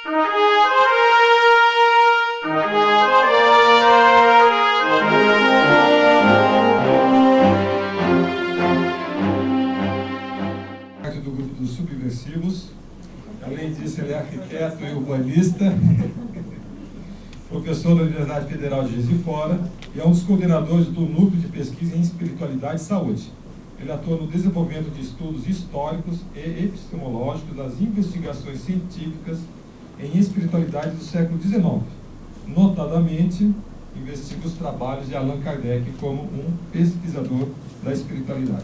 Do grupo dos subversivos. Além disso, ele é arquiteto e urbanista, professor da Universidade Federal de Juiz de Fora e é um dos coordenadores do Núcleo de Pesquisa em Espiritualidade e Saúde. Ele atua no desenvolvimento de estudos históricos e epistemológicos das investigações científicas em espiritualidade do século XIX. Notadamente, investiga os trabalhos de Allan Kardec como um pesquisador da espiritualidade.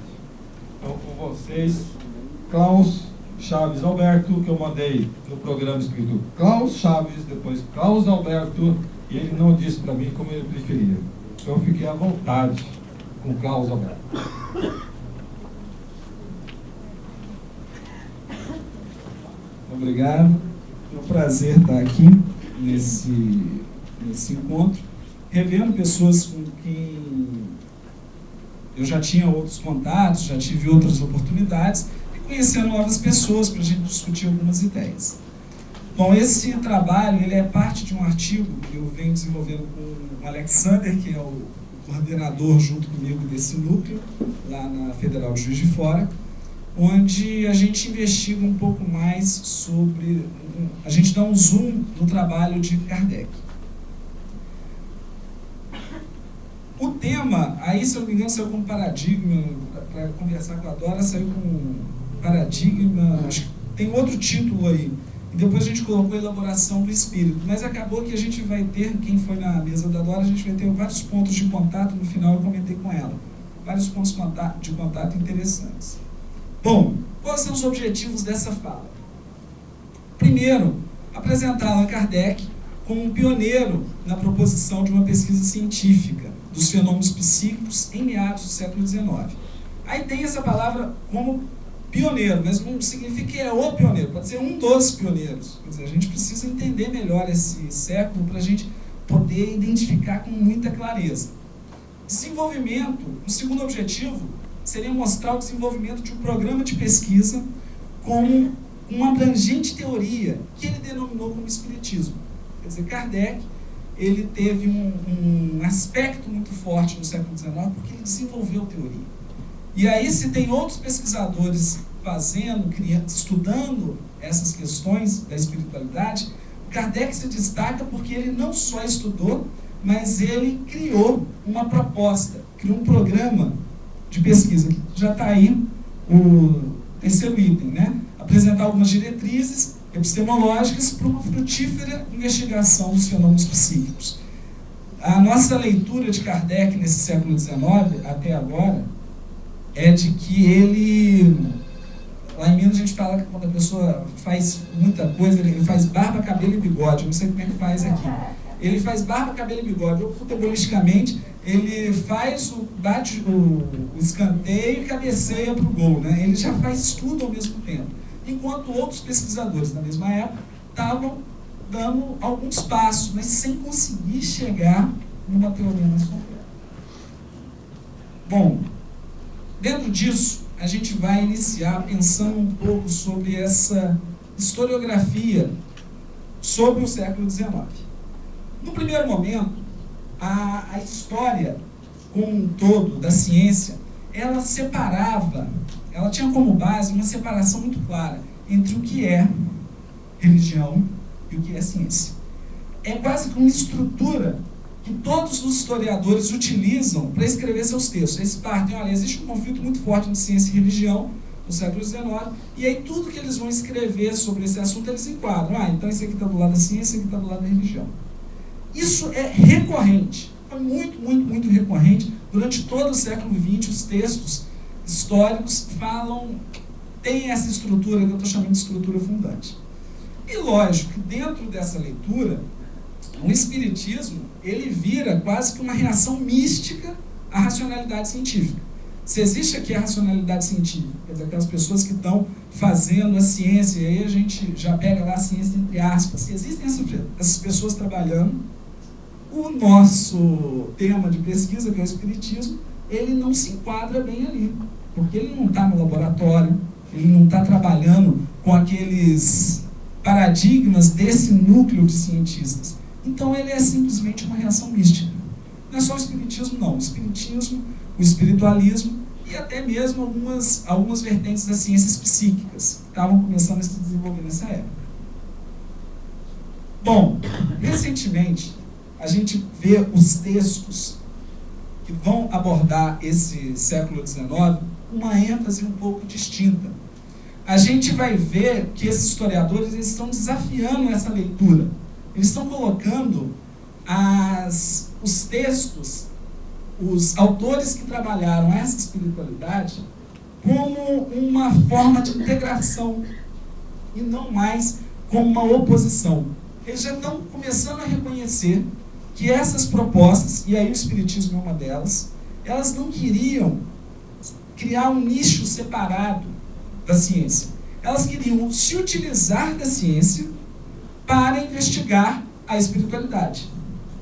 Então, com vocês, Klaus Chaves Alberto, que eu mandei no programa escrito Klaus Chaves, depois Klaus Alberto, e ele não disse para mim como ele preferia. Então eu fiquei à vontade com Klaus Alberto. Obrigado. É um prazer estar aqui nesse encontro, revendo pessoas com quem eu já tinha outros contatos, já tive outras oportunidades, conhecendo novas pessoas para a gente discutir algumas ideias. Bom, esse trabalho ele é parte de um artigo que eu venho desenvolvendo com o Alexander, que é o coordenador junto comigo desse núcleo, lá na Federal de Juiz de Fora, onde a gente investiga um pouco mais sobre... A gente dá um zoom no trabalho de Kardec. O tema, aí se eu não me engano, saiu com paradigma, para conversar com a Dora, saiu com paradigma, acho que tem outro título aí, e depois a gente colocou elaboração do espírito, mas acabou que a gente vai ter, quem foi na mesa da Dora, a gente vai ter vários pontos de contato, no final eu comentei com ela, vários pontos de contato interessantes. Bom, quais são os objetivos dessa fala? Primeiro, apresentar Allan Kardec como um pioneiro na proposição de uma pesquisa científica dos fenômenos psíquicos em meados do século XIX. Aí tem essa palavra como pioneiro, mas não significa que é o pioneiro, pode ser um dos pioneiros. Quer dizer, a gente precisa entender melhor esse século para a gente poder identificar com muita clareza. Desenvolvimento, o segundo objetivo seria mostrar o desenvolvimento de um programa de pesquisa como uma abrangente teoria que ele denominou como espiritismo. Quer dizer, Kardec ele teve um aspecto muito forte no século XIX porque ele desenvolveu teoria. E aí, se tem outros pesquisadores fazendo, criando, estudando essas questões da espiritualidade, Kardec se destaca porque ele não só estudou, mas ele criou uma proposta, criou um programa de pesquisa, que já está aí o terceiro item, né? Apresentar algumas diretrizes epistemológicas para uma frutífera investigação dos fenômenos psíquicos. A nossa leitura de Kardec nesse século XIX, até agora, é de que ele, lá em Minas a gente fala que quando a pessoa faz muita coisa, ele faz barba, cabelo e bigode, eu não sei como é que faz aqui. Ele faz barba, cabelo e bigode, ou futebolisticamente, ele bate o escanteio e cabeceia para o gol, né? Ele já faz tudo ao mesmo tempo. Enquanto outros pesquisadores na mesma época estavam dando alguns passos, mas sem conseguir chegar numa teoria mais completa. Bom, dentro disso, a gente vai iniciar pensando um pouco sobre essa historiografia sobre o século XIX. No primeiro momento, a história como um todo da ciência, ela tinha como base uma separação muito clara entre o que é religião e o que é ciência. É quase que uma estrutura que todos os historiadores utilizam para escrever seus textos. Eles partem, olha, existe um conflito muito forte entre ciência e religião no século XIX, e aí tudo que eles vão escrever sobre esse assunto, eles enquadram. Então esse aqui está do lado da ciência, esse aqui está do lado da religião. Isso é recorrente, foi muito, muito, muito recorrente. Durante todo o século XX, os textos históricos tem essa estrutura que eu estou chamando de estrutura fundante. E lógico que dentro dessa leitura, o espiritismo, ele vira quase que uma reação mística à racionalidade científica. Se existe aqui a racionalidade científica, quer dizer, aquelas pessoas que estão fazendo a ciência, e aí a gente já pega lá a ciência entre aspas, se existem essas pessoas trabalhando, o nosso tema de pesquisa, que é o espiritismo, ele não se enquadra bem ali, porque ele não está no laboratório, ele não está trabalhando com aqueles paradigmas desse núcleo de cientistas. Então ele é simplesmente uma reação mística. Não é só o espiritismo, não. O espiritismo, o espiritualismo e até mesmo algumas vertentes das ciências psíquicas que estavam começando a se desenvolver nessa época. Bom, recentemente a gente vê os textos que vão abordar esse século XIX uma ênfase um pouco distinta. A gente vai ver que esses historiadores eles estão desafiando essa leitura. Eles estão colocando os textos, os autores que trabalharam essa espiritualidade como uma forma de integração e não mais como uma oposição. Eles já estão começando a reconhecer que essas propostas, e aí o espiritismo é uma delas, elas não queriam criar um nicho separado da ciência. Elas queriam se utilizar da ciência para investigar a espiritualidade.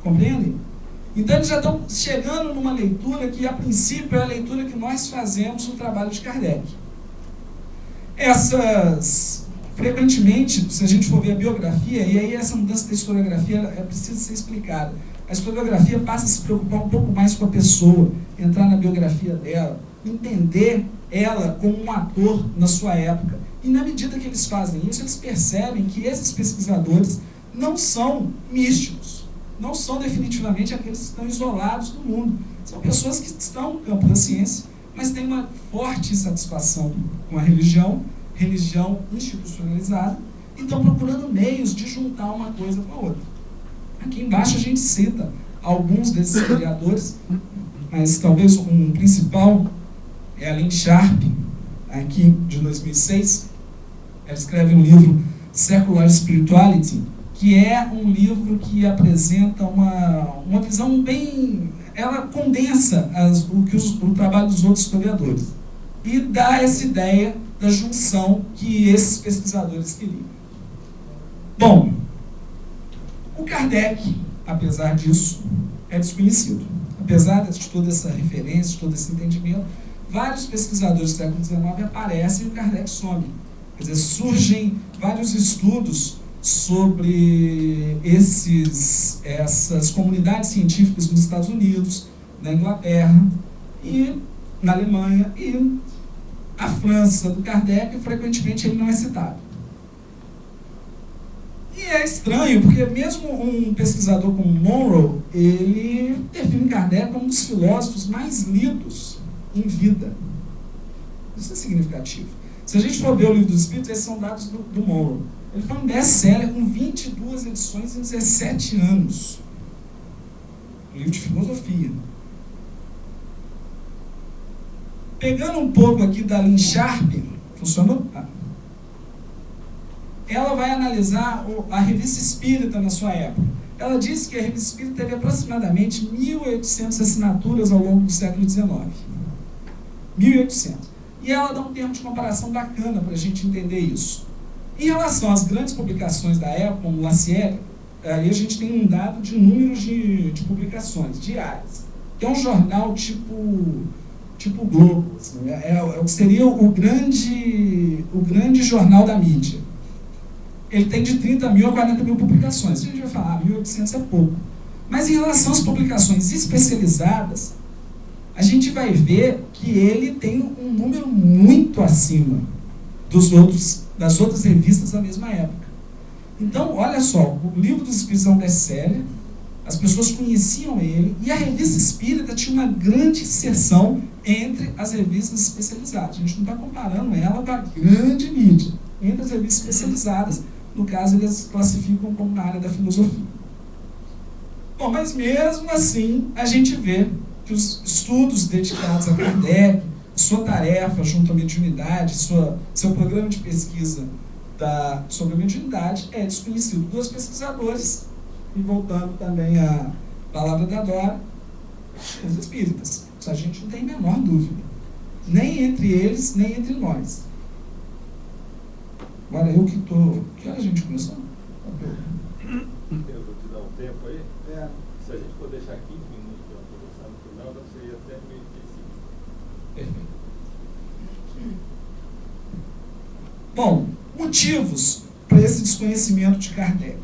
Compreendem? Então eles já estão chegando numa leitura que, a princípio, é a leitura que nós fazemos no trabalho de Kardec. Frequentemente, se a gente for ver a biografia, e aí essa mudança da historiografia precisa ser explicada. A historiografia passa a se preocupar um pouco mais com a pessoa, entrar na biografia dela, entender ela como um ator na sua época. E na medida que eles fazem isso, eles percebem que esses pesquisadores não são místicos, não são definitivamente aqueles que estão isolados do mundo. São pessoas que estão no campo da ciência, mas têm uma forte satisfação com a religião institucionalizada, e estão procurando meios de juntar uma coisa com a outra. Aqui embaixo a gente cita alguns desses historiadores, mas talvez um principal é a Lynn Sharp, aqui de 2006. Ela escreve um livro, Secular Spirituality, que é um livro que apresenta uma visão bem... Ela condensa o trabalho dos outros historiadores e dá essa ideia da junção que esses pesquisadores queriam. Bom, o Kardec, apesar disso, é desconhecido. Apesar de toda essa referência, de todo esse entendimento, vários pesquisadores do século XIX aparecem e o Kardec some. Quer dizer, surgem vários estudos sobre essas comunidades científicas nos Estados Unidos, na Inglaterra e na Alemanha, e a França do Kardec, frequentemente ele não é citado. E é estranho, porque mesmo um pesquisador como Monroe, ele define Kardec como um dos filósofos mais lidos em vida. Isso é significativo. Se a gente for ver o Livro dos Espíritos, esses são dados do Monroe. Ele foi um best-seller com 22 edições em 17 anos. Um livro de filosofia. Pegando um pouco aqui da Lynn Sharp, funcionou? Ela vai analisar a Revista Espírita na sua época. Ela diz que a Revista Espírita teve aproximadamente 1.800 assinaturas ao longo do século XIX. 1.800. E ela dá um termo de comparação bacana para a gente entender isso. Em relação às grandes publicações da época, como Lassière, aí a gente tem um dado de números de publicações diárias, que é um jornal tipo Globo, assim, seria o grande jornal da mídia. Ele tem de 30 mil a 40 mil publicações. A gente vai falar, 1.800 é pouco. Mas em relação às publicações especializadas, a gente vai ver que ele tem um número muito acima das outras revistas da mesma época. Então, olha só, o Livro dos Espíritos é um best-seller, as pessoas conheciam ele, e a Revista Espírita tinha uma grande inserção entre as revistas especializadas. A gente não está comparando ela com a grande mídia. Entre as revistas especializadas, no caso, eles classificam como na área da filosofia. Bom, mas mesmo assim, a gente vê que os estudos dedicados a Kardec, sua tarefa junto à mediunidade, seu programa de pesquisa sobre a mediunidade é desconhecido dos pesquisadores, e voltando também à palavra da Dora, os espíritas. Isso a gente não tem a menor dúvida. Nem entre eles, nem entre nós. Agora eu que estou... Que hora a gente começou? Eu vou te dar um tempo aí. Se a gente for deixar 15 minutos para conversar no final, dá para ir até meio dia. Perfeito. Bom, motivos para esse desconhecimento de Kardec?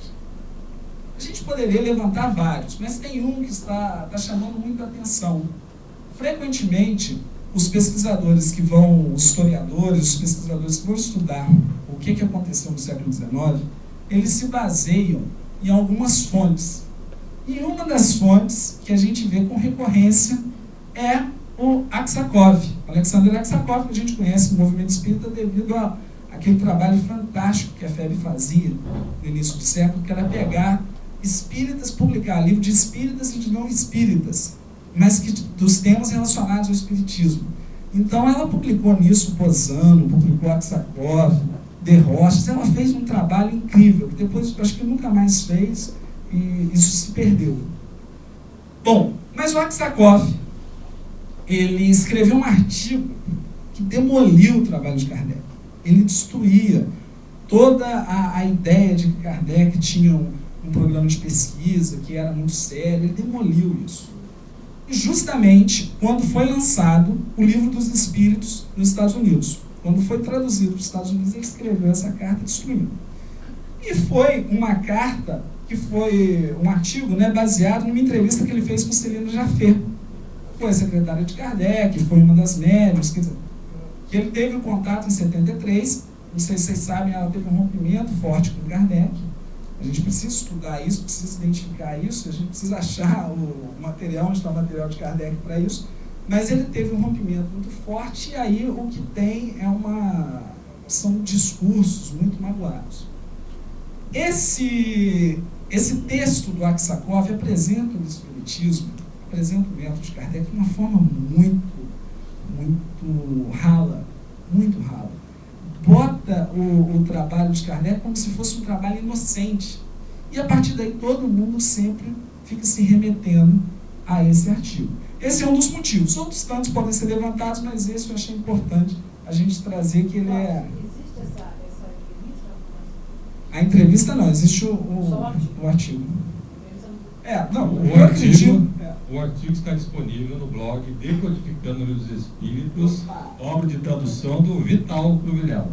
A gente poderia levantar vários, mas tem um que está chamando muita atenção. Frequentemente, os pesquisadores que vão, os historiadores, os pesquisadores que vão estudar o que aconteceu no século XIX, eles se baseiam em algumas fontes. E uma das fontes que a gente vê com recorrência é o Aksakov, Alexander Aksakov, que a gente conhece no movimento espírita devido àquele trabalho fantástico que a FEB fazia no início do século, que era pegar espíritas, publicar livro de espíritas e de não espíritas, mas que dos temas relacionados ao espiritismo. Então ela publicou nisso Posano, publicou Aksakov, De Rochas. Ela fez um trabalho incrível, que depois acho que nunca mais fez, e isso se perdeu. Bom, mas o Aksakov, ele escreveu um artigo que demoliu o trabalho de Kardec. Ele destruía toda a ideia de que Kardec tinha um programa de pesquisa, que era muito sério. Ele demoliu isso. E justamente quando foi lançado o Livro dos Espíritos nos Estados Unidos, quando foi traduzido para os Estados Unidos, ele escreveu essa carta destruindo. E foi uma carta, que foi um artigo, né, baseado numa entrevista que ele fez com Celina Jaffe. Foi secretária de Kardec, foi uma das médiuns, que ele teve um contato em 73, não sei se vocês sabem, ela teve um rompimento forte com Kardec. A gente precisa estudar isso, precisa identificar isso, a gente precisa achar o material, onde está o material de Kardec para isso, mas ele teve um rompimento muito forte, e aí o que tem são discursos muito magoados. Esse texto do Aksakov apresenta o Espiritismo, apresenta o método de Kardec de uma forma muito rala, muito rala. Bota o trabalho de Kardec como se fosse um trabalho inocente. E a partir daí todo mundo sempre fica se remetendo a esse artigo. Esse é um dos motivos. Outros tantos podem ser levantados, mas esse eu achei importante a gente trazer, que ele é... Existe essa entrevista? A entrevista não, existe o artigo. O artigo está disponível no blog Decodificando os Espíritos, obra de tradução do Vital Cruvilhão.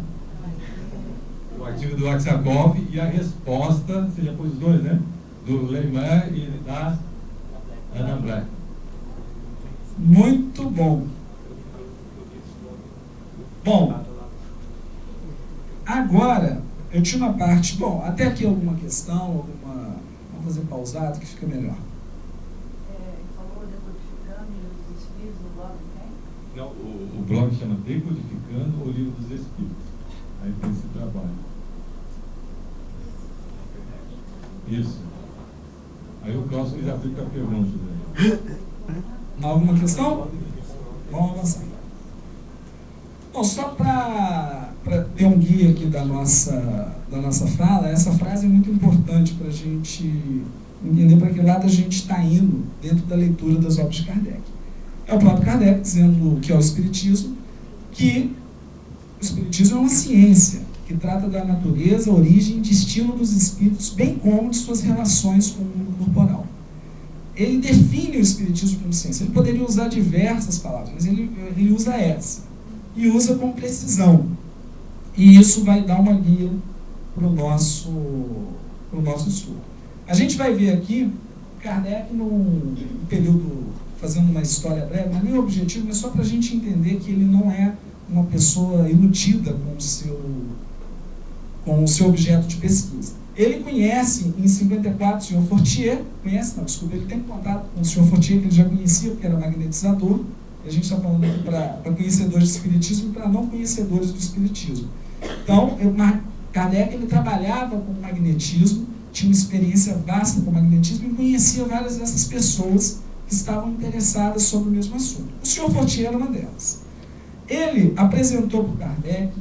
O artigo do Aksakov e a resposta, você já pôs os dois, né? Do Lehmann e da Ana Black. Muito bom. Bom, agora, eu tinha uma parte... Bom, até aqui alguma questão, vamos fazer pausado que fica melhor. Falou Decodificando o Livro dos Espíritos, o blog tem? Não, o blog chama Decodificando o Livro dos Espíritos. Aí tem esse trabalho. Isso. Aí o próximo já fica a pergunta. Alguma questão? Vamos avançar. Bom, só para ter um guia aqui da nossa fala, essa frase é muito importante para a gente entender para que lado a gente está indo dentro da leitura das obras de Kardec. É o próprio Kardec dizendo que é o Espiritismo, que o Espiritismo é uma ciência que trata da natureza, origem e destino dos espíritos, bem como de suas relações com o mundo corporal. Ele define o Espiritismo como ciência. Ele poderia usar diversas palavras, mas ele usa essa. E usa com precisão. E isso vai dar uma guia para o nosso estudo. A gente vai ver aqui Kardec num período, fazendo uma história breve, não é nem o objetivo, mas só para a gente entender que ele não é uma pessoa iludida com o seu objeto de pesquisa. Ele conhece, em 54, o Sr. Fortier, ele tem contato com o Sr. Fortier, que ele já conhecia, porque era magnetizador. A gente está falando aqui para conhecedores do Espiritismo e para não conhecedores do Espiritismo. Então, Kardec ele trabalhava com magnetismo, tinha uma experiência vasta com magnetismo e conhecia várias dessas pessoas que estavam interessadas sobre o mesmo assunto. O Sr. Fortier era uma delas. Ele apresentou para o Kardec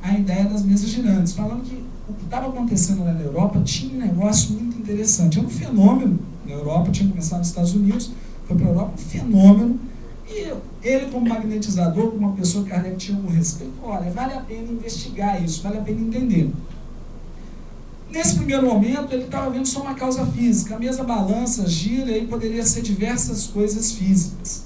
a ideia das mesas girantes, falando que o que estava acontecendo lá na Europa tinha um negócio muito interessante. Era um fenômeno na Europa, tinha começado nos Estados Unidos, foi para a Europa, um fenômeno. E ele, como magnetizador, como uma pessoa que Kardec tinha um respeito, olha, vale a pena investigar isso, vale a pena entender. Nesse primeiro momento, ele estava vendo só uma causa física. A mesa balança, gira e poderia ser diversas coisas físicas.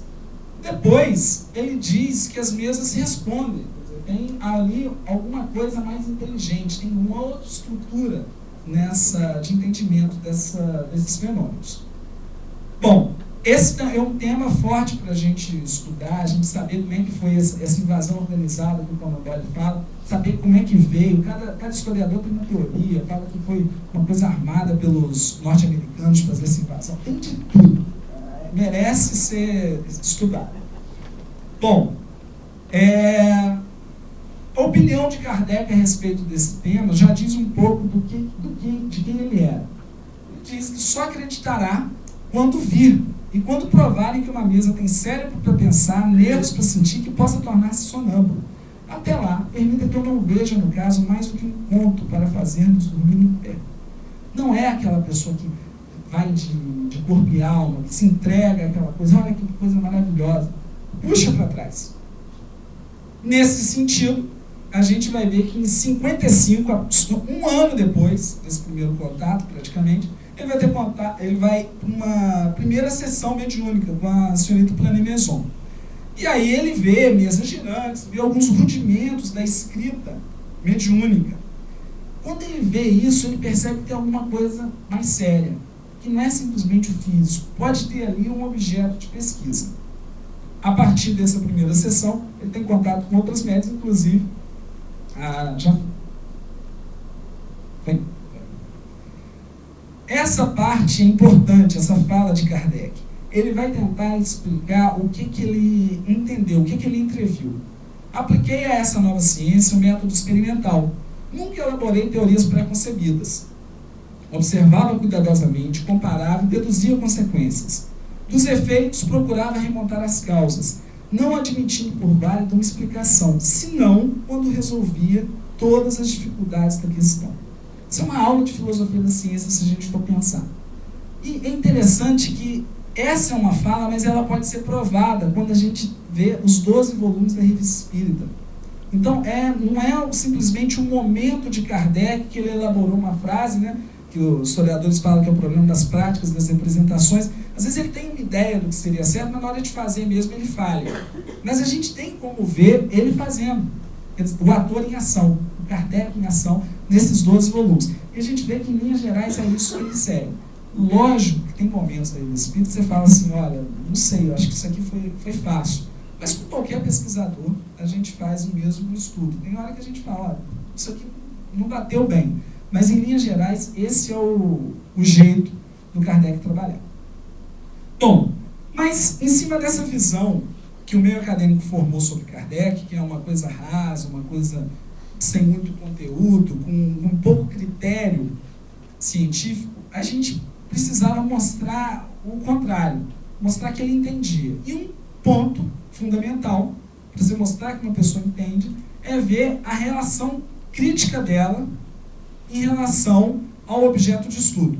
Depois, ele diz que as mesas respondem. tem ali alguma coisa mais inteligente, tem uma outra estrutura de entendimento desses fenômenos. Bom, esse é um tema forte para a gente estudar, a gente saber como é que foi essa invasão organizada que o Conan fala, saber como é que veio. Cada historiador tem uma teoria, fala que foi uma coisa armada pelos norte-americanos fazer essa invasão. Tem de tudo. Merece ser estudado. Bom, a opinião de Kardec a respeito desse tema já diz um pouco de quem ele era. Ele diz que só acreditará quando vir e quando provarem que uma mesa tem cérebro para pensar, nervos para sentir, que possa tornar-se sonâmbulo. Até lá, permita que eu não veja, no caso, mais do que um conto para fazer-nos dormir no pé. Não é aquela pessoa que vai de corpo e alma, que se entrega àquela coisa, olha que coisa maravilhosa. Puxa para trás. Nesse sentido, a gente vai ver que em 55, um ano depois desse primeiro contato, praticamente, ele vai para uma primeira sessão mediúnica com a senhorita Plane-Maison. E aí ele vê mesas girantes, vê alguns rudimentos da escrita mediúnica. Quando ele vê isso, ele percebe que tem alguma coisa mais séria, que não é simplesmente o físico, pode ter ali um objeto de pesquisa. A partir dessa primeira sessão, ele tem contato com outras médicas, inclusive essa parte é importante, essa fala de Kardec. Ele vai tentar explicar o que ele entendeu, o que ele entreviu. Apliquei a essa nova ciência o método experimental. Nunca elaborei teorias pré-concebidas. Observava cuidadosamente, comparava e deduzia consequências. Dos efeitos, procurava remontar as causas, não admitindo por válida uma explicação, senão quando resolvia todas as dificuldades da questão. Isso é uma aula de filosofia da ciência, se a gente for pensar. E é interessante que essa é uma fala, mas ela pode ser provada quando a gente vê os 12 volumes da Revista Espírita. Então, não é simplesmente um momento de Kardec que ele elaborou uma frase, né, que os historiadores falam que é o problema das práticas, das representações. Às vezes ele tem uma ideia do que seria certo, mas na hora de fazer mesmo ele falha. Mas a gente tem como ver ele fazendo. O ator em ação, o Kardec em ação, nesses 12 volumes. E a gente vê que, em linhas gerais, é isso que ele segue. Lógico que tem momentos aí no Espírito que você fala assim, olha, não sei, eu acho que isso aqui foi fácil. Mas com qualquer pesquisador, a gente faz o mesmo estudo. Tem hora que a gente fala, olha, isso aqui não bateu bem. Mas, em linhas gerais, esse é o jeito do Kardec trabalhar. Bom, mas em cima dessa visão que o meio acadêmico formou sobre Kardec, que é uma coisa rasa, uma coisa sem muito conteúdo, com um pouco critério científico, a gente precisava mostrar o contrário, mostrar que ele entendia. E um ponto fundamental para você mostrar que uma pessoa entende é ver a relação crítica dela em relação ao objeto de estudo.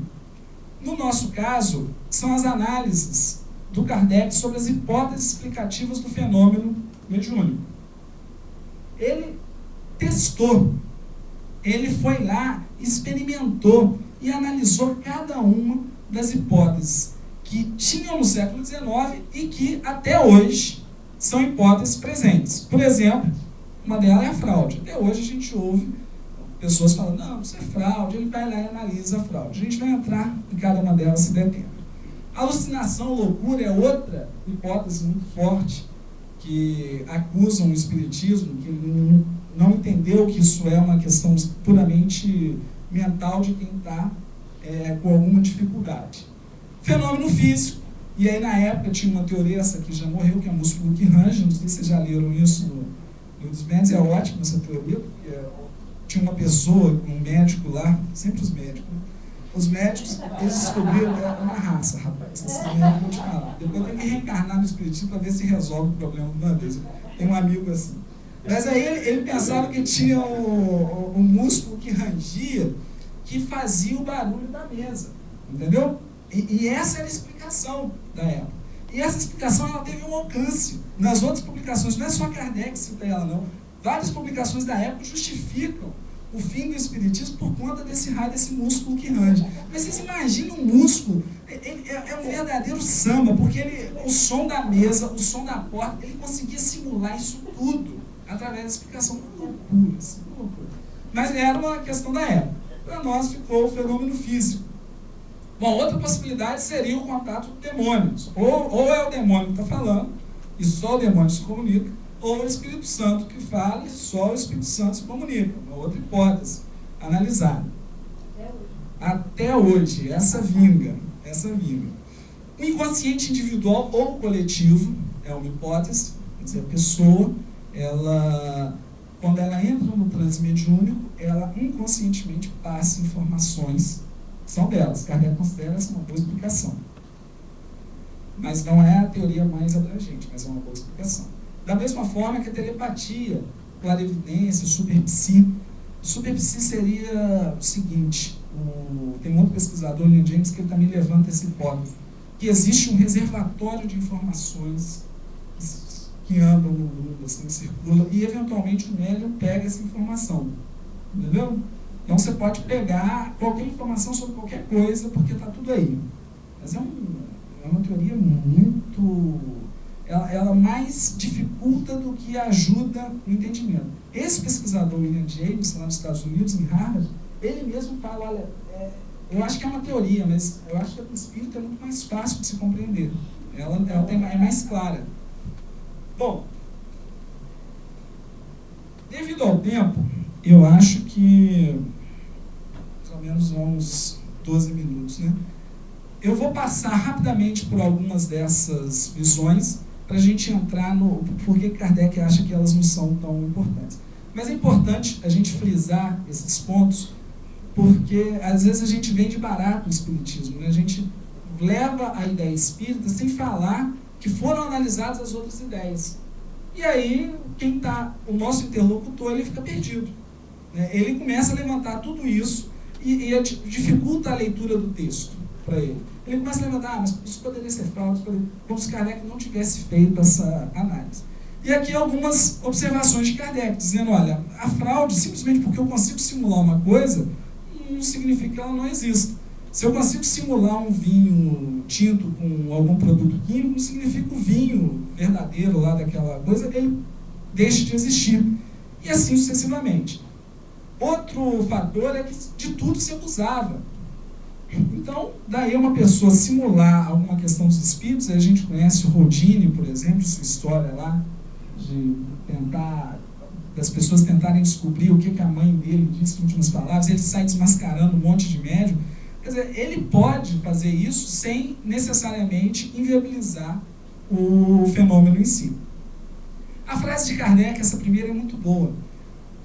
No nosso caso, são as análises do Kardec sobre as hipóteses explicativas do fenômeno mediúnico. Ele testou, ele foi lá, experimentou e analisou cada uma das hipóteses que tinham no século XIX e que até hoje são hipóteses presentes. Por exemplo, uma delas é a fraude. Até hoje a gente ouve pessoas falando, não, isso é fraude, ele vai lá e analisa a fraude. A gente vai entrar em cada uma delas se der tempo. Alucinação, loucura é outra hipótese muito forte que acusam o espiritismo, que não entendeu que isso é uma questão puramente mental de quem está com alguma dificuldade. Fenômeno físico, e aí na época tinha uma teoria, essa aqui já morreu, que é músculo que range, não sei se vocês já leram isso no Dispense, é ótimo essa teoria, porque tinha uma pessoa, um médico lá, sempre os médicos, né? Os médicos, eles descobriram uma raça, rapaz, assim, eu vou te falar. Depois tem que reencarnar no espiritismo para ver se resolve o problema de uma vez. Tem um amigo assim. Mas aí ele pensava que tinha um músculo que rangia, que fazia o barulho da mesa, entendeu? E essa era a explicação da época. E essa explicação ela teve um alcance. Nas outras publicações, não é só Kardec que cita ela, não. Várias publicações da época justificam o fim do espiritismo por conta desse raio, desse músculo que range. Mas vocês imaginam um músculo, é um verdadeiro samba, porque o som da mesa, o som da porta, ele conseguia simular isso tudo. através da explicação. Uma loucura, assim, uma loucura. Mas era uma questão da época. Para nós ficou o fenômeno físico. Bom, outra possibilidade seria o contato com demônios. Ou é o demônio que está falando, e só o demônio se comunica, ou o Espírito Santo que fala, e só o Espírito Santo se comunica. Uma outra hipótese analisada. Até hoje, essa vinga. O inconsciente individual ou coletivo é uma hipótese, quer dizer, a pessoa, quando ela entra no transe mediúnico, ela inconscientemente passa informações que são delas. Kardec considera essa uma boa explicação. Mas não é a teoria mais abrangente, mas é uma boa explicação. Da mesma forma que a telepatia, clarividência, superpsi. Superpsi seria o seguinte, tem um outro pesquisador, William James, que ele também levanta essa hipótese, que existe um reservatório de informações que andam no mundo, assim, circula, e eventualmente o médium pega essa informação. Entendeu? Então você pode pegar qualquer informação sobre qualquer coisa, porque está tudo aí. Mas é uma teoria muito... Ela mais dificulta do que ajuda no entendimento. Esse pesquisador, William James, lá nos Estados Unidos, em Harvard, ele mesmo fala, olha, eu acho que é uma teoria, mas eu acho que a do espírito é muito mais fácil de se compreender. Ela é mais clara. Bom, devido ao tempo, eu acho que mais ou menos uns 12 minutos, né? Eu vou passar rapidamente por algumas dessas visões para a gente entrar no porquê Kardec acha que elas não são tão importantes. Mas é importante a gente frisar esses pontos, porque às vezes a gente vende barato o espiritismo, né? A gente leva a ideia espírita sem falar que foram analisadas as outras ideias. E aí, o nosso interlocutor, ele fica perdido, né? Ele começa a levantar tudo isso e dificulta a leitura do texto para ele. Ele começa a levantar, mas isso poderia ser fraude, como se Kardec não tivesse feito essa análise. E aqui algumas observações de Kardec, dizendo, olha, a fraude, simplesmente porque eu consigo simular uma coisa, não significa que ela não exista. Se eu consigo simular um vinho tinto com algum produto químico, não significa que o vinho verdadeiro lá daquela coisa, ele deixe de existir. E assim sucessivamente. Outro fator é que de tudo se abusava. Então, daí uma pessoa simular alguma questão dos espíritos, a gente conhece o Rodini, por exemplo, sua história lá, das pessoas tentarem descobrir o que a mãe dele disse em últimas palavras, ele sai desmascarando um monte de médium. Quer dizer, ele pode fazer isso sem necessariamente inviabilizar o fenômeno em si. A frase de Kardec, essa primeira, é muito boa.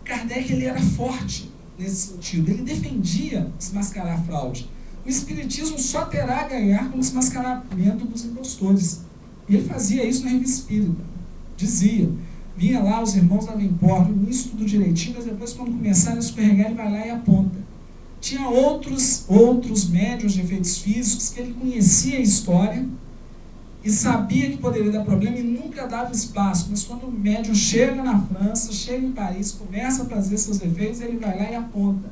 Kardec, ele era forte nesse sentido, ele defendia desmascarar a fraude. O espiritismo só terá a ganhar com o desmascaramento dos impostores. E ele fazia isso na Revista Espírita. Dizia, vinha lá os irmãos da Vempor, no início tudo direitinho, mas depois quando começaram a escorregar, ele vai lá e aponta. Tinha outros médiuns de efeitos físicos que ele conhecia a história e sabia que poderia dar problema e nunca dava espaço. Mas quando o médium chega na França, chega em Paris, começa a fazer seus efeitos, ele vai lá e aponta.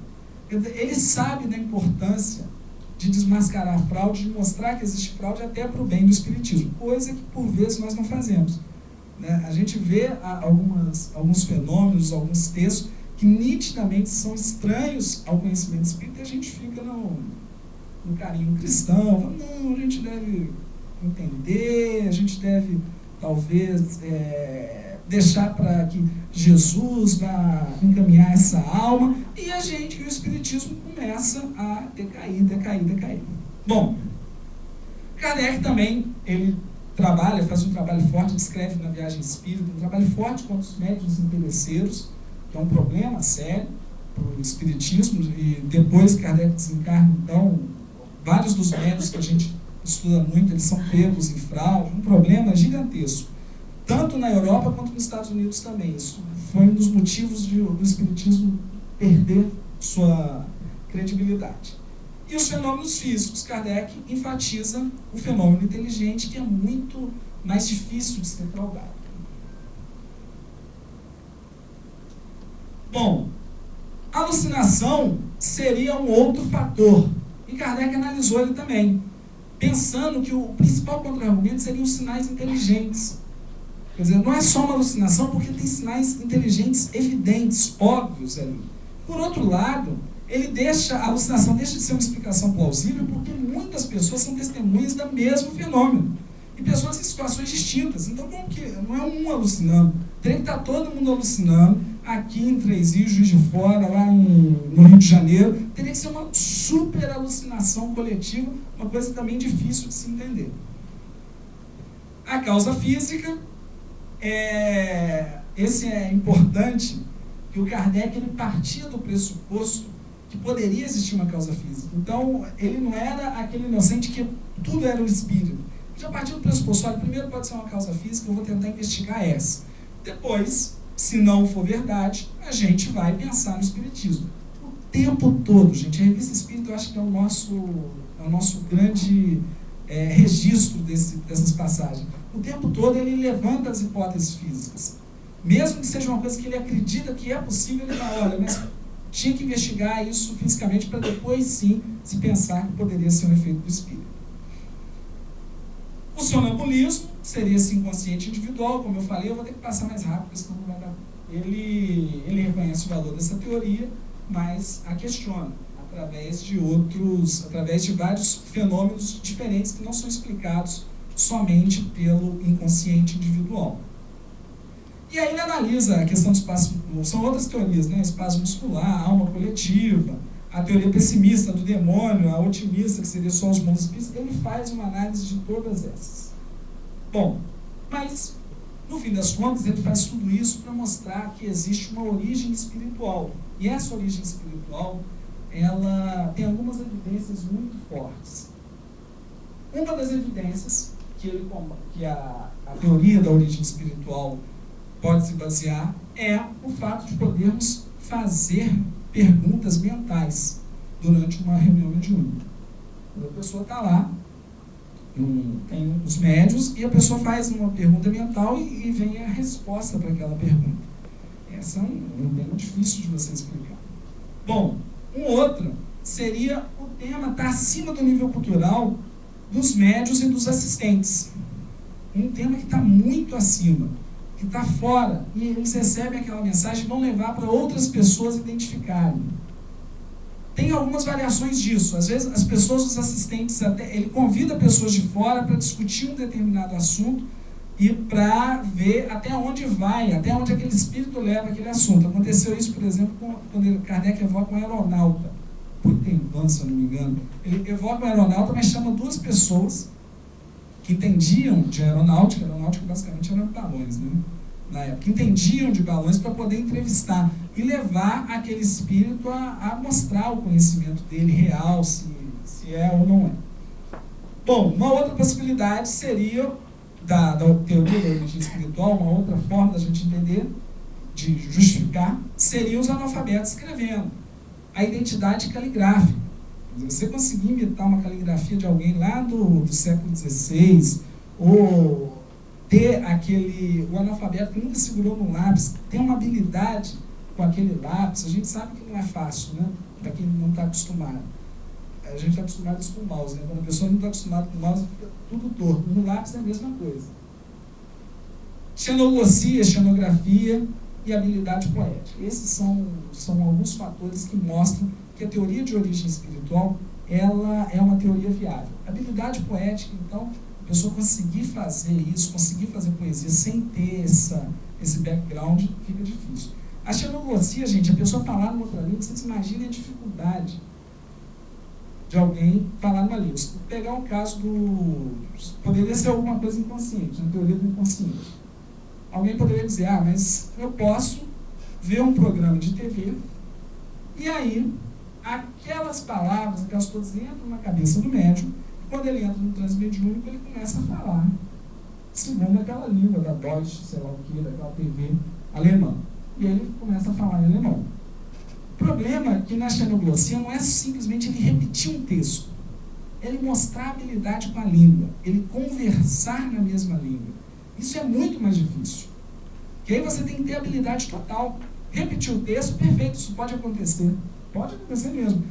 Quer dizer, ele sabe da importância de desmascarar a fraude, de mostrar que existe fraude até para o bem do espiritismo, coisa que por vezes nós não fazemos, né? A gente vê alguns fenômenos, alguns textos que nitidamente são estranhos ao conhecimento espírita e a gente fica no carinho cristão, fala, não, a gente deve entender, a gente deve talvez deixar para que Jesus vá encaminhar essa alma, e o espiritismo começa a decair. Bom, Kardec também, ele faz um trabalho forte, escreve na Viagem Espírita, um trabalho forte contra os médiuns interesseiros, que é um problema sério para o espiritismo, e depois que Kardec desencarna, então, vários dos médiuns que a gente estuda muito, eles são pegos em fraude, um problema gigantesco, tanto na Europa quanto nos Estados Unidos também. Isso foi um dos motivos do espiritismo perder sua credibilidade. E os fenômenos físicos, Kardec enfatiza o fenômeno inteligente, que é muito mais difícil de ser trabalhado. Bom, a alucinação seria um outro fator, e Kardec analisou ele também, pensando que o principal contra-argumento seriam os sinais inteligentes. Quer dizer, não é só uma alucinação porque tem sinais inteligentes, evidentes, óbvios ali. Por outro lado, a alucinação deixa de ser uma explicação plausível porque muitas pessoas são testemunhas do mesmo fenômeno. E pessoas em situações distintas. Então, como que não é um alucinando? Teria que estar todo mundo alucinando, aqui em Três Rios, Juiz de Fora, lá no Rio de Janeiro. Teria que ser uma super alucinação coletiva, uma coisa também difícil de se entender. A causa física, esse é importante, que o Kardec ele partia do pressuposto que poderia existir uma causa física. Então, ele não era aquele inocente que tudo era o espírito. Já partiu do pressuposto, olha, primeiro pode ser uma causa física, eu vou tentar investigar essa. Depois, se não for verdade, a gente vai pensar no espiritismo. O tempo todo, gente, a Revista Espírita eu acho que é o nosso grande registro dessas passagens. O tempo todo ele levanta as hipóteses físicas. Mesmo que seja uma coisa que ele acredita que é possível, ele fala, olha, mas tinha que investigar isso fisicamente para depois sim se pensar que poderia ser um efeito do espírito. O sonambulismo seria esse inconsciente individual, como eu falei, eu vou ter que passar mais rápido, senão não vai dar. Ele reconhece o valor dessa teoria, mas a questiona através de vários fenômenos diferentes que não são explicados somente pelo inconsciente individual. E aí ele analisa a questão do espaço, são outras teorias, né? Espaço muscular, alma coletiva, a teoria pessimista do demônio, a otimista, que seria só os mundos espíritos. Ele faz uma análise de todas essas. Bom, mas no fim das contas ele faz tudo isso para mostrar que existe uma origem espiritual. E essa origem espiritual, ela tem algumas evidências muito fortes. Uma das evidências que a teoria da origem espiritual pode se basear é o fato de podermos fazer perguntas mentais durante uma reunião mediúnica. Quando a pessoa está lá, tem os médiuns, e a pessoa faz uma pergunta mental e vem a resposta para aquela pergunta. Essa é um tema difícil de você explicar. Bom, um outro seria o tema estar acima do nível cultural dos médiuns e dos assistentes. Um tema que está muito acima, que está fora, e eles recebem aquela mensagem e vão levar para outras pessoas identificarem. Tem algumas variações disso. Às vezes as pessoas, os assistentes, ele convida pessoas de fora para discutir um determinado assunto e para ver até onde vai, até onde aquele espírito leva aquele assunto. Aconteceu isso, por exemplo, quando Kardec evoca um aeronauta, por Tempan, se eu não me engano. Ele evoca um aeronauta, mas chama duas pessoas que entendiam de aeronáutica basicamente eram balões, né? Na época, entendiam de balões para poder entrevistar e levar aquele espírito a mostrar o conhecimento dele real, se é ou não é. Bom, uma outra possibilidade seria, da teoria da origem espiritual, uma outra forma da gente entender, de justificar, seria os analfabetos escrevendo. A identidade caligráfica. Você conseguir imitar uma caligrafia de alguém lá do século XVI, ou ter o analfabeto que nunca segurou no lápis, ter uma habilidade com aquele lápis, a gente sabe que não é fácil, né? Para quem não está acostumado. A gente está acostumado com o mouse, né? Quando a pessoa não está acostumada com o mouse, fica tudo torto. No lápis é a mesma coisa. Xenoglosia, xenografia e habilidade poética. Esses são alguns fatores que mostram que a teoria de origem espiritual ela é uma teoria viável. Habilidade poética, então, a pessoa conseguir fazer isso, conseguir fazer poesia sem ter esse background, fica difícil. A xenoglosia, gente, a pessoa falar numa outra língua, vocês imaginem a dificuldade de alguém falar numa língua. Se pegar um caso poderia ser alguma coisa inconsciente, na teoria do inconsciente. Alguém poderia dizer, mas eu posso ver um programa de TV e aí aquelas palavras, aquelas coisas entram na cabeça do médium, e quando ele entra no transe mediúnico, ele começa a falar segundo aquela língua da Deutsche, sei lá o que, daquela TV alemã. E aí ele começa a falar em alemão. O problema é que na xenoglosia não é simplesmente ele repetir um texto, é ele mostrar habilidade com a língua, ele conversar na mesma língua. Isso é muito mais difícil. Porque aí você tem que ter habilidade total. Repetir o texto, perfeito, isso pode acontecer. Pode acontecer mesmo.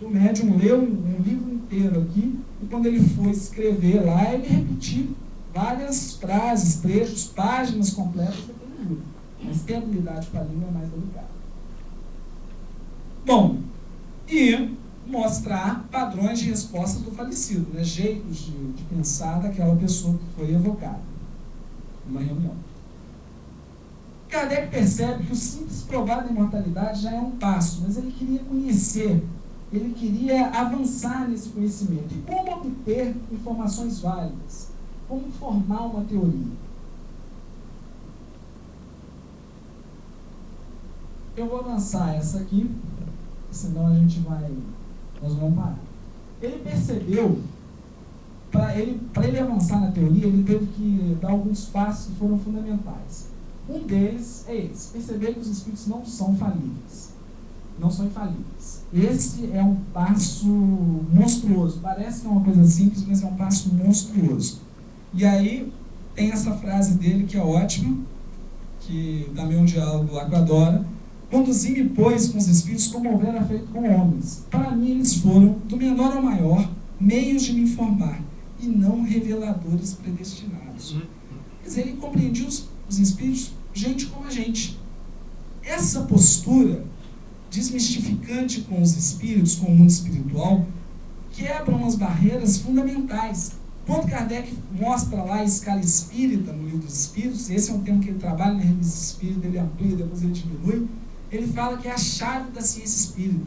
O médium leu um livro inteiro aqui, e quando ele foi escrever lá, ele repetiu várias frases, trechos, páginas completas daquele livro. Mas ter habilidade com a língua é mais delicado. Bom, e mostrar padrões de resposta do falecido, né? Jeitos de pensar daquela pessoa que foi evocada numa reunião. Kardec percebe que o simples provar da imortalidade já é um passo, mas ele queria conhecer, ele queria avançar nesse conhecimento. E como obter informações válidas? Como formar uma teoria? Eu vou lançar essa aqui, senão nós vamos parar. Ele percebeu, para ele avançar na teoria, ele teve que dar alguns passos que foram fundamentais. Um deles é esse: perceber que os espíritos não são falíveis, não são infalíveis. Esse é um passo monstruoso. Parece que é uma coisa simples, mas é um passo monstruoso. E aí tem essa frase dele que é ótima, que também é um diálogo lá com a Dora. Conduzi-me, pois, com os espíritos como houvera feito com homens. Para mim eles foram, do menor ao maior, meios de me informar, e não reveladores predestinados. Quer dizer, ele compreendia os espíritos, gente como a gente. Essa postura desmistificante com os espíritos, com o mundo espiritual, quebra umas barreiras fundamentais. Quando Kardec mostra lá a escala espírita no Livro dos Espíritos, esse é um tema que ele trabalha na Revista Espírita, ele amplia, depois ele diminui, ele fala que é a chave da ciência espírita.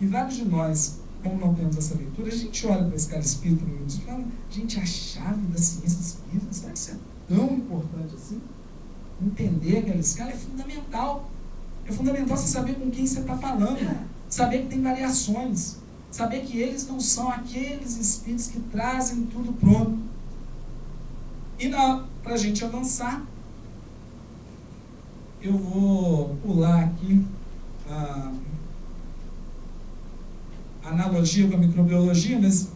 E vários de nós, como não temos essa leitura, a gente olha para a escala espírita no Livro dos Espíritos e fala: gente, a chave da ciência espírita, será que isso é tão importante assim? Entender aquela escala é fundamental. É fundamental você saber com quem você está falando, saber que tem variações, saber que eles não são aqueles espíritos que trazem tudo pronto. E para a gente avançar, eu vou pular aqui a analogia com a microbiologia, mas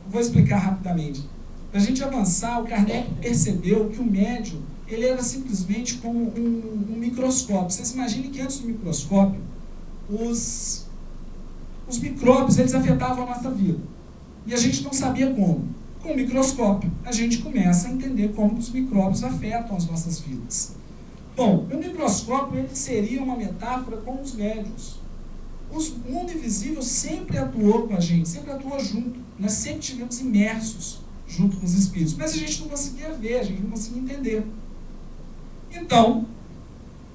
vou explicar rapidamente. Para a gente avançar, o Kardec percebeu que o médium, ele era simplesmente como um microscópio. Vocês imaginem que antes do microscópio, os micróbios, eles afetavam a nossa vida. E a gente não sabia como. Com o microscópio, a gente começa a entender como os micróbios afetam as nossas vidas. Bom, o microscópio, ele seria uma metáfora com os médiuns. O mundo invisível sempre atuou com a gente, sempre atuou junto. Nós sempre estivemos imersos junto com os espíritos. Mas a gente não conseguia ver, a gente não conseguia entender. Então,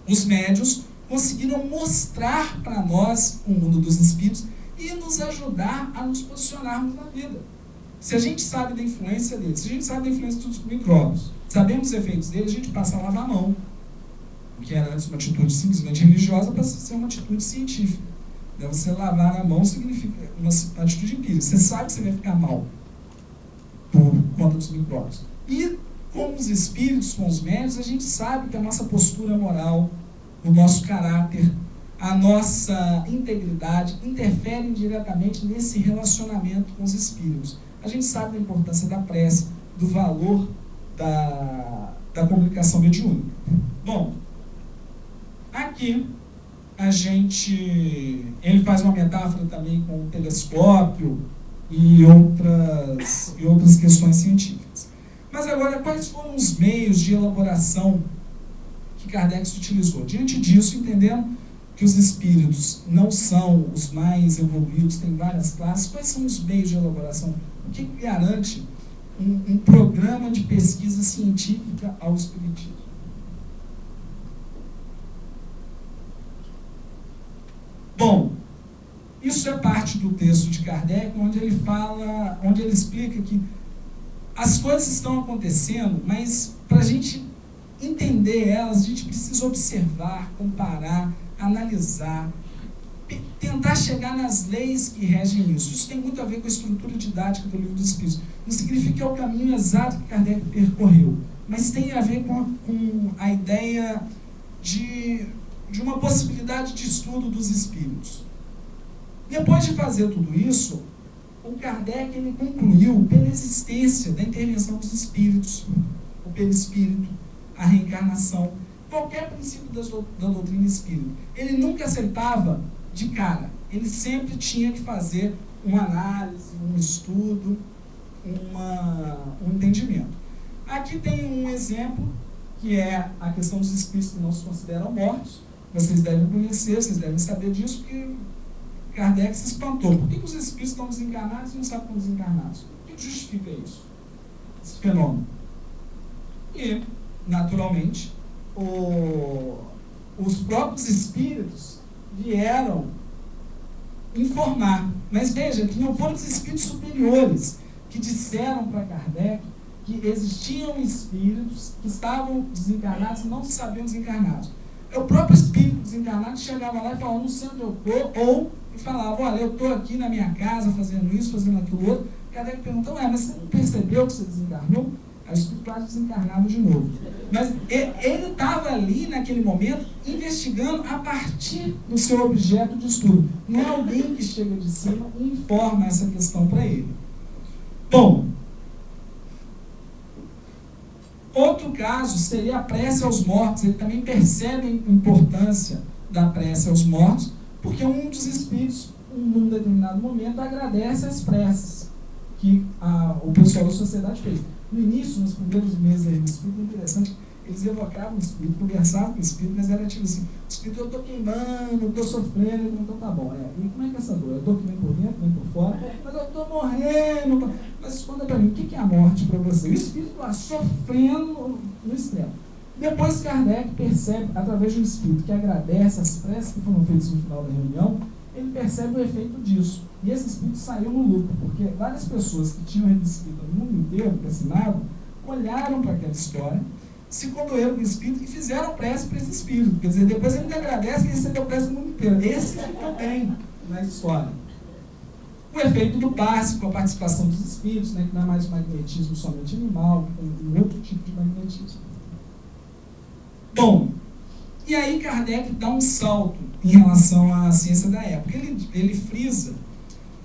os médiuns conseguiram mostrar para nós o mundo dos espíritos e nos ajudar a nos posicionarmos na vida. Se a gente sabe da influência deles, se a gente sabe da influência dos micróbios, sabemos os efeitos deles, a gente passa a lavar a mão. O que era antes uma atitude simplesmente religiosa passa a ser uma atitude científica. Então, você lavar a mão significa uma atitude empírica. Você sabe que você vai ficar mal por conta dos micróbios. E com os espíritos, com os médiuns, a gente sabe que a nossa postura moral, o nosso caráter, a nossa integridade interferem diretamente nesse relacionamento com os espíritos. A gente sabe da importância da prece, do valor da comunicação mediúnica. Bom, aqui ele faz uma metáfora também com o telescópio e outras questões científicas. Mas agora, quais foram os meios de elaboração que Kardec utilizou? Diante disso, entendendo que os espíritos não são os mais evoluídos, tem várias classes, quais são os meios de elaboração? O que garante um programa de pesquisa científica ao espiritismo? Bom, isso é parte do texto de Kardec, onde ele explica que as coisas estão acontecendo, mas para a gente entender elas, a gente precisa observar, comparar, analisar, tentar chegar nas leis que regem isso. Isso tem muito a ver com a estrutura didática do Livro dos Espíritos. Não significa que é o caminho exato que Kardec percorreu, mas tem a ver com a ideia de uma possibilidade de estudo dos espíritos. Depois de fazer tudo isso, o Kardec ele concluiu pela existência da intervenção dos espíritos, o perispírito, a reencarnação, qualquer princípio da doutrina espírita. Ele nunca aceitava de cara, ele sempre tinha que fazer uma análise, um estudo, um entendimento. Aqui tem um exemplo, que é a questão dos espíritos que não se consideram mortos. Vocês devem conhecer, vocês devem saber disso, porque Kardec se espantou. Por que os espíritos estão desencarnados e não sabem como desencarnados? O que justifica isso? Esse fenômeno. E, naturalmente, os próprios espíritos vieram informar. Mas veja, que não foram os espíritos superiores que disseram para Kardec que existiam espíritos que estavam desencarnados e não se sabiam desencarnados. O próprio espírito desencarnado chegava lá e falava, não sei onde eu estou, ou e falava, olha, eu estou aqui na minha casa fazendo isso, fazendo aquilo outro. Kardec perguntou, mas você não percebeu que você desencarnou? Aí o espírito quase desencarnado de novo. Mas ele estava ali, naquele momento, investigando a partir do seu objeto de estudo. Não é alguém que chega de cima e informa essa questão para ele. Bom, outro caso seria a prece aos mortos. Ele também percebe a importância da prece aos mortos, porque um dos espíritos, num determinado momento, agradece as preces que o pessoal da sociedade fez. No início, nos primeiros meses do espírito, é interessante, eles evocavam o espírito, conversavam com o espírito, mas era tipo assim, o espírito, eu estou queimando, eu estou sofrendo, então tá bom. E como é que é essa dor? Eu estou que nem por dentro, nem por fora, mas eu estou morrendo. Mas conta para mim, o que é a morte para você? O espírito lá sofrendo no extremo. Depois Kardec percebe, através de um espírito que agradece as preces que foram feitas no final da reunião, ele percebe o efeito disso. E esse espírito saiu no lucro, porque várias pessoas que tinham recebido no mundo inteiro, assinado, olharam para aquela história, se condoeram com o espírito e fizeram prece para esse espírito. Quer dizer, depois ele agradece que recebeu prece no mundo inteiro. Esse ficou bem na história. O efeito do passe, com a participação dos espíritos, né, que não é mais magnetismo somente animal, tem um outro tipo de magnetismo. Bom, e aí Kardec dá um salto em relação à ciência da época. Ele frisa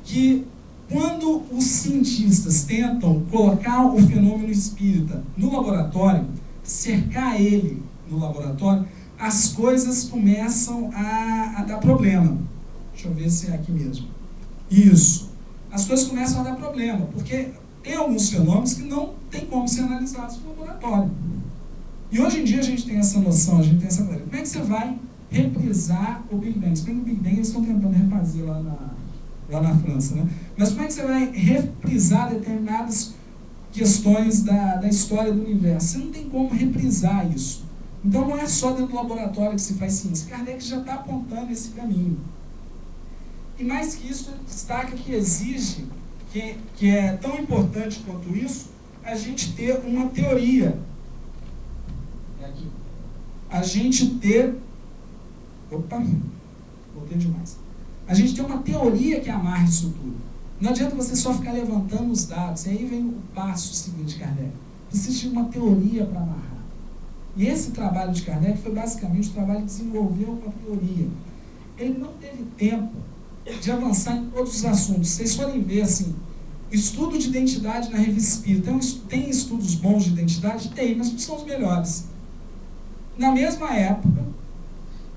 que quando os cientistas tentam colocar o fenômeno espírita no laboratório, cercar ele no laboratório, as coisas começam a dar problema. Deixa eu ver se é aqui mesmo. Isso. As coisas começam a dar problema, porque tem alguns fenômenos que não tem como ser analisados no laboratório. E hoje em dia a gente tem essa noção, a gente tem essa clareza. Como é que você vai reprisar o Big Bang? Se bem que o Big Bang eles estão tentando refazer lá na França, né? Mas como é que você vai reprisar determinadas questões da história do universo? Você não tem como reprisar isso. Então não é só dentro do laboratório que se faz ciência. Kardec já está apontando esse caminho. E mais que isso, ele destaca que exige, que é tão importante quanto isso, a gente ter uma teoria. A gente ter... Opa, voltei demais. A gente tem uma teoria que amarre isso tudo. Não adianta você só ficar levantando os dados. E aí vem o passo seguinte de Kardec. Precisa de uma teoria para amarrar. E esse trabalho de Kardec foi basicamente o trabalho que desenvolveu uma teoria. Ele não teve tempo de avançar em todos os assuntos. Vocês forem ver, assim, estudo de identidade na revista Espírita. Tem estudos bons de identidade? Tem, mas não são os melhores. Na mesma época,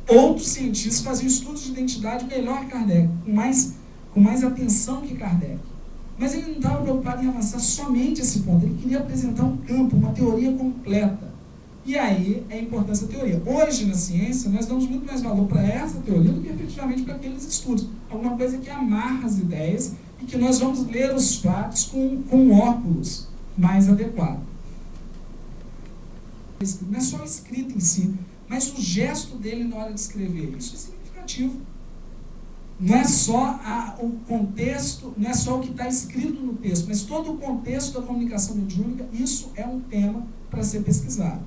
outros cientistas faziam estudos de identidade melhor que Kardec, com mais atenção que Kardec. Mas ele não estava preocupado em avançar somente esse ponto. Ele queria apresentar um campo, uma teoria completa. E aí é a importância da teoria. Hoje, na ciência, nós damos muito mais valor para essa teoria do que efetivamente para aqueles estudos. Alguma coisa que amarra as ideias e que nós vamos ler os fatos com um óculos mais adequado. Não é só a escrita em si, mas o gesto dele na hora de escrever. Isso é significativo. Não é só o contexto, não é só o que está escrito no texto, mas todo o contexto da comunicação mediúnica, isso é um tema para ser pesquisado.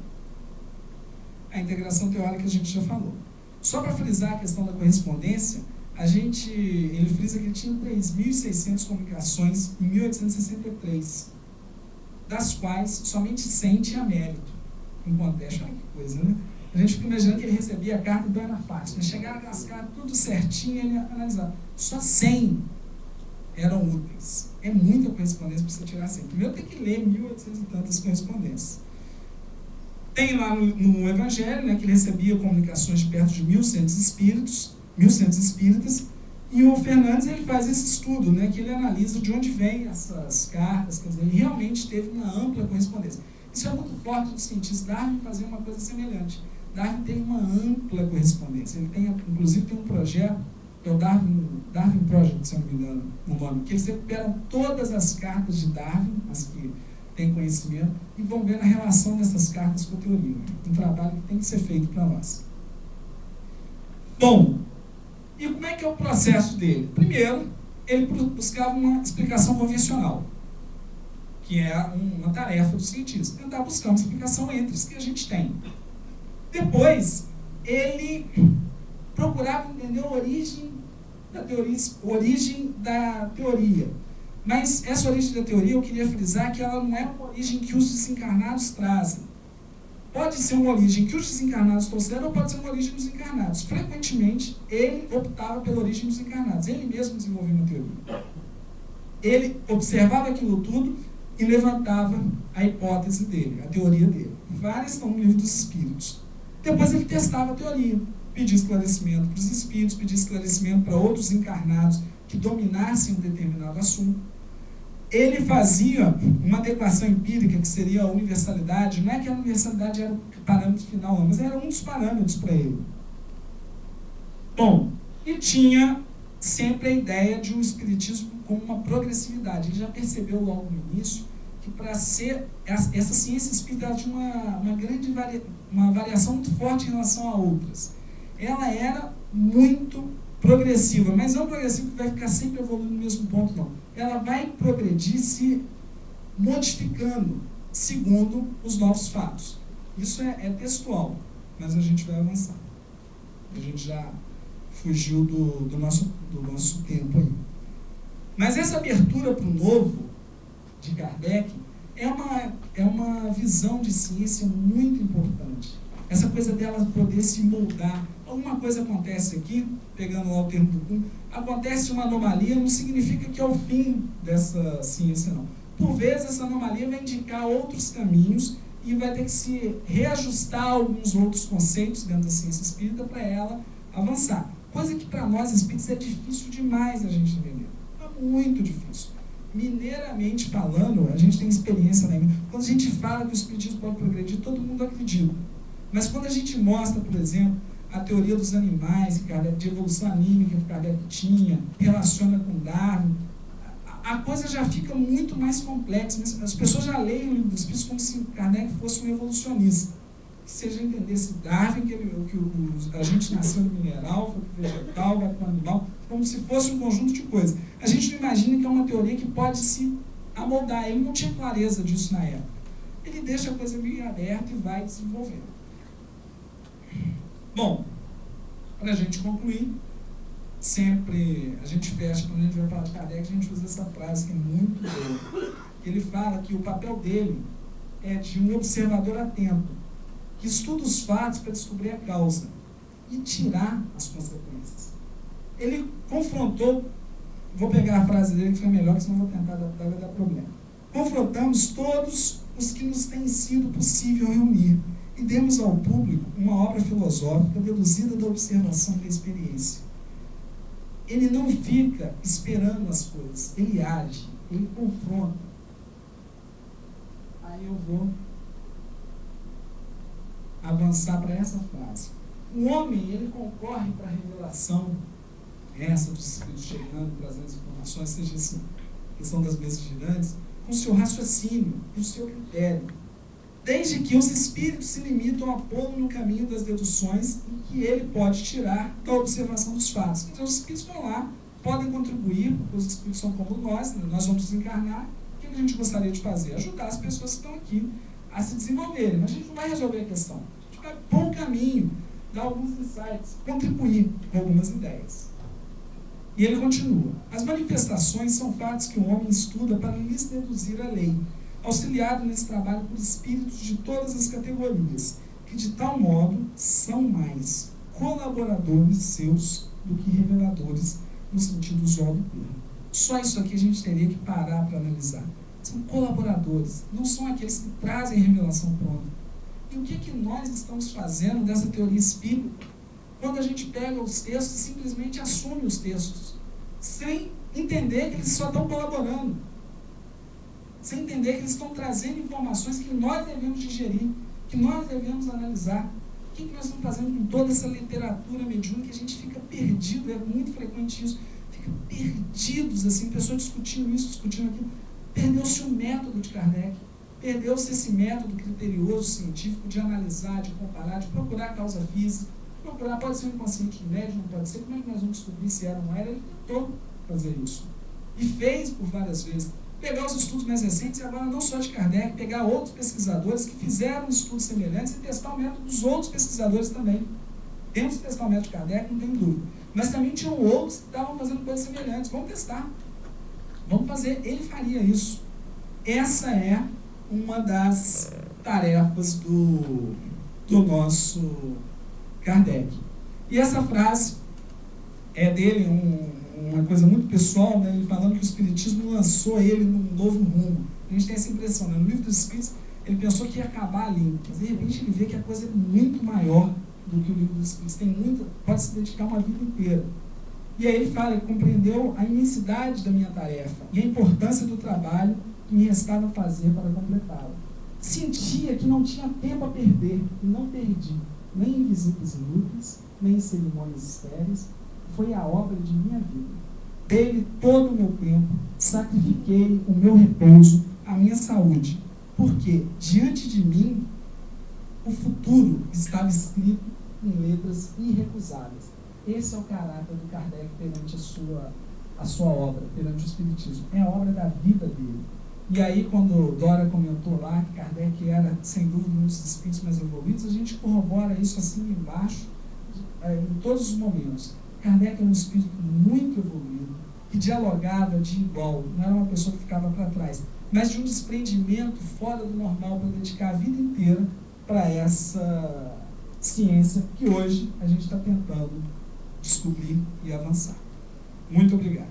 A integração teórica a gente já falou. Só para frisar a questão da correspondência, ele frisa que ele tinha 3.600 comunicações em 1863, das quais somente 100 tinha mérito. Enquanto olha que coisa, né? A gente fica imaginando que ele recebia a carta do Ana Fácil, né? Chegaram com as cartas tudo certinho, ele analisava. Só 100 eram úteis. É muita correspondência para você tirar 100. Primeiro tem que ler 1.800 e tantas correspondências. Tem lá no Evangelho, né, que ele recebia comunicações de perto de 1.100 espíritas, e o Fernandes ele faz esse estudo, né, que ele analisa de onde vêm essas cartas, quer dizer, ele realmente teve uma ampla correspondência. Isso é muito forte dos cientistas. Darwin fazia uma coisa semelhante. Darwin tem uma ampla correspondência. Ele tem, inclusive, tem um projeto, que é o Darwin Project, se eu não me engano, o nome, que eles recuperam todas as cartas de Darwin, as que têm conhecimento, e vão ver a relação dessas cartas com a teoria. Um trabalho que tem que ser feito para nós. Bom, e como é que é o processo dele? Primeiro, ele buscava uma explicação convencional, que é uma tarefa do cientista, tentar buscar uma explicação entre as que a gente tem. Depois, ele procurava entender a origem da teoria. Mas essa origem da teoria, eu queria frisar que ela não é uma origem que os desencarnados trazem. Pode ser uma origem que os desencarnados trouxeram ou pode ser uma origem dos encarnados. Frequentemente, ele optava pela origem dos encarnados. Ele mesmo desenvolveu uma teoria. Ele observava aquilo tudo e levantava a hipótese dele, a teoria dele. Várias estão no livro dos Espíritos. Depois ele testava a teoria, pedia esclarecimento para os espíritos, pedia esclarecimento para outros encarnados que dominassem um determinado assunto. Ele fazia uma adequação empírica, que seria a universalidade. Não é que a universalidade era o parâmetro final, mas era um dos parâmetros para ele. Bom, e tinha sempre a ideia de um espiritismo com uma progressividade. Ele já percebeu logo no início que para ser essa ciência espírita tinha uma variação muito forte em relação a outras. Ela era muito progressiva, mas não progressiva que vai ficar sempre evoluindo no mesmo ponto, não. Ela vai progredir se modificando segundo os novos fatos. Isso é textual, mas a gente vai avançar. A gente já fugiu do nosso tempo aí. Mas essa abertura para o novo de Kardec é uma visão de ciência muito importante. Essa coisa dela poder se moldar. Alguma coisa acontece aqui, pegando lá o termo do Kuhn, acontece uma anomalia, não significa que é o fim dessa ciência, não. Por vezes, essa anomalia vai indicar outros caminhos e vai ter que se reajustar alguns outros conceitos dentro da ciência espírita para ela avançar. Coisa que para nós espíritas é difícil demais a gente entender. É muito difícil. Mineiramente falando, a gente tem experiência, né? Quando a gente fala que o espiritismo pode progredir, todo mundo acredita. Mas quando a gente mostra, por exemplo, a teoria dos animais, de evolução anímica que Kardec tinha, relaciona com Darwin, a coisa já fica muito mais complexa. As pessoas já leem o livro dos Espíritos como se Kardec fosse um evolucionista. Se a gente entendesse Darwin, que a gente nasceu no mineral, foi para o vegetal, vai para o animal, como se fosse um conjunto de coisas. A gente não imagina que é uma teoria que pode se amoldar. Ele não tinha clareza disso na época. Ele deixa a coisa meio aberta e vai desenvolvendo. Bom, para a gente concluir, sempre a gente fecha, quando a gente vai falar de Kardec, a gente usa essa frase que é muito boa. Ele fala que o papel dele é de um observador atento, que estuda os fatos para descobrir a causa e tirar as consequências. Ele confrontou, vou pegar a frase dele que foi melhor, senão vou tentar adaptar, vai dar problema. Confrontamos todos os que nos tem sido possível reunir e demos ao público uma obra filosófica deduzida da observação e da experiência. Ele não fica esperando as coisas, ele age, ele confronta. Aí eu vou avançar para essa frase. O homem, ele concorre para a revelação, essa dos espíritos chegando, trazendo as informações, seja assim, questão das mesas girantes, com o seu raciocínio e o seu critério, desde que os espíritos se limitam a pô-lo no caminho das deduções em que ele pode tirar da observação dos fatos. Então os espíritos vão lá, podem contribuir, porque os espíritos são como nós, né? Nós vamos desencarnar. O que a gente gostaria de fazer? Ajudar as pessoas que estão aqui a se desenvolverem. Mas a gente não vai resolver a questão. A gente vai pôr o caminho, dar alguns insights, contribuir com algumas ideias. E ele continua. As manifestações são fatos que o homem estuda para lhes deduzir a lei, auxiliado nesse trabalho por espíritos de todas as categorias, que de tal modo são mais colaboradores seus do que reveladores no sentido usual do termo. Só isso aqui a gente teria que parar para analisar. São colaboradores, não são aqueles que trazem revelação pronta. E o que nós estamos fazendo dessa teoria espírita quando a gente pega os textos e simplesmente assume os textos, sem entender que eles só estão colaborando? sem entender que eles estão trazendo informações que nós devemos digerir, que nós devemos analisar. O que nós estamos fazendo com toda essa literatura mediúnica, que a gente fica perdido, é muito frequente isso, fica perdidos, assim, pessoas discutindo isso, discutindo aquilo. Perdeu-se o método de Kardec, perdeu-se esse método criterioso, científico, de analisar, de comparar, de procurar a causa física, procurar, pode ser um inconsciente do médium, não pode ser, como é que nós vamos descobrir se era ou não era? Ele tentou fazer isso, e fez por várias vezes. Pegar os estudos mais recentes, e agora não só de Kardec, pegar outros pesquisadores que fizeram estudos semelhantes e testar o método dos outros pesquisadores também. Temos que testar o método de Kardec, não tem dúvida. Mas também tinham outros que estavam fazendo coisas semelhantes. Vamos testar. Vamos fazer. Ele faria isso. Essa é uma das tarefas do nosso Kardec. E essa frase é dele, uma coisa muito pessoal, né? Ele falando que o Espiritismo lançou ele num novo rumo. A gente tem essa impressão, né? No Livro dos Espíritos, ele pensou que ia acabar ali, mas de repente ele vê que a coisa é muito maior do que o Livro dos Espíritos. Tem muito, pode se dedicar uma vida inteira. E aí ele fala que compreendeu a imensidade da minha tarefa e a importância do trabalho que me restava fazer para completá-la. Sentia que não tinha tempo a perder, e não perdi, nem em visitas inúteis, nem em cerimônias estéreis. Foi a obra de minha vida. Dei-lhe todo o meu tempo, sacrifiquei o meu repouso, a minha saúde, porque diante de mim o futuro estava escrito em letras irrecusáveis. Esse é o caráter do Kardec perante a sua obra, perante o Espiritismo. É a obra da vida dele. E aí, quando Dora comentou lá que Kardec era, sem dúvida, um dos espíritos mais evoluídos, a gente corrobora isso assim embaixo, em todos os momentos. Kardec era um espírito muito evoluído, que dialogava de igual, não era uma pessoa que ficava para trás, mas de um desprendimento fora do normal para dedicar a vida inteira para essa ciência que hoje a gente está tentando descobrir e avançar. Muito obrigado.